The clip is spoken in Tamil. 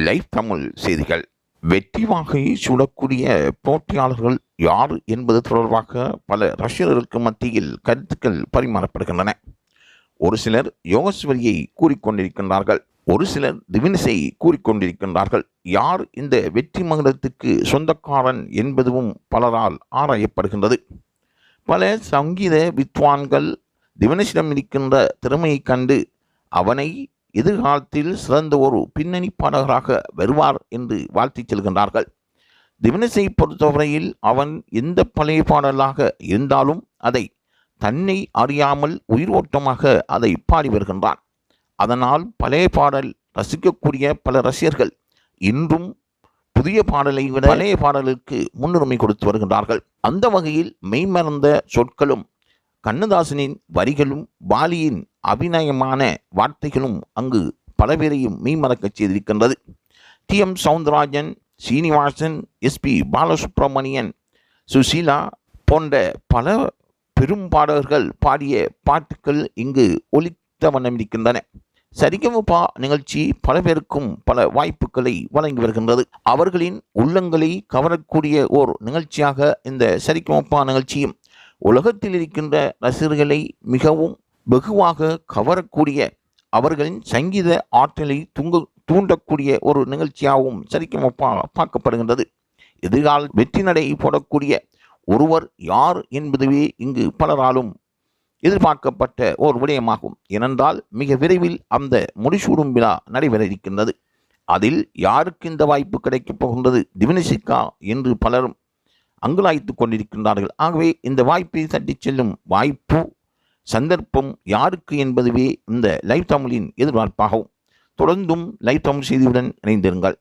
லைவ் தமிழ் செய்திகள். வெற்றி வாகை சூடக்கூடிய போட்டியாளர்கள் யார் என்பது தொடர்பாக பல ரஷ்யர்களுக்கு மத்தியில் கருத்துக்கள் பரிமாறப்படுகின்றன. ஒரு சிலர் யோகஸ்வரியை கூறிக்கொண்டிருக்கின்றார்கள், ஒரு சிலர் திவினிசை கூறிக்கொண்டிருக்கின்றார்கள். யார் இந்த வெற்றி மகுடத்துக்கு சொந்தக்காரன் என்பதும் பலரால் ஆராயப்படுகின்றது. பல சங்கீத வித்வான்கள் திவினிசிடம் இருக்கின்ற திறமையை கண்டு அவனை எதிர்காலத்தில் சிறந்த ஒரு பின்னணி பாடகராக வருவார் என்று வாழ்த்திச் செல்கின்றார்கள். திவினிசை பொறுத்தவரையில் அவன் எந்த பழைய பாடலாக இருந்தாலும் அதை தன்னை அறியாமல் உயிரோட்டமாக அதை பாடி வருகின்றான். அதனால் பழைய பாடல் ரசிக்கக்கூடிய பல ரசிகர்கள் இன்றும் புதிய பாடலை விட பழைய பாடலுக்கு முன்னுரிமை கொடுத்து வருகின்றார்கள். அந்த வகையில் மெய்மறந்த சொற்களும் கண்ணதாசனின் வரிகளும் பாலியின் அபிநயமான வார்த்தைகளும் அங்கு பல பேரையும் மெய்மறக்கச் செய்திருக்கின்றது. டி.எம். சவுந்தரராஜன், சீனிவாசன், எஸ்.பி. பாலசுப்ரமணியன், சுசீலா போன்ற பல பெரும் பாடகர்கள் பாடிய பாட்டுக்கள் இங்கு ஒலித்த வண்ணம் இருக்கின்றன. சரிகமபா நிகழ்ச்சி பல பேருக்கும் பல வாய்ப்புகளை வழங்கி வருகின்றது. அவர்களின் உள்ளங்களை கவரக்கூடிய ஓர் நிகழ்ச்சியாக இந்த சரிகமபா நிகழ்ச்சியும் உலகத்தில் இருக்கின்ற ரசிகர்களை மிகவும் வெகுவாக கவரக்கூடிய அவர்களின் சங்கீத ஆற்றலை தூண்டக்கூடிய ஒரு நிகழ்ச்சியாகவும் சரிகமபா பார்க்கப்படுகின்றது. எதிர்கால வெற்றி நடை போடக்கூடிய ஒருவர் யார் என்பதுவே இங்கு பலராலும் எதிர்பார்க்கப்பட்ட ஒரு விடயமாகும். ஏனென்றால் மிக விரைவில் அந்த முடிசூடும் விழா நடைபெற இருக்கின்றது. அதில் யாருக்கு இந்த வாய்ப்பு கிடைக்கப் போகின்றது, திவினிசிக்கா என்று பலரும் அங்குலாய்த்துக் கொண்டிருக்கின்றார்கள். ஆகவே இந்த வாய்ப்பை தட்டிச் செல்லும் வாய்ப்பு சந்தர்ப்பம் யாருக்கு என்பதுவே இந்த லைவ் தமிழின் எதிர்பார்ப்பாகவும். தொடர்ந்தும் லைவ் தமிழ் செய்தியுடன் இணைந்திருங்கள்.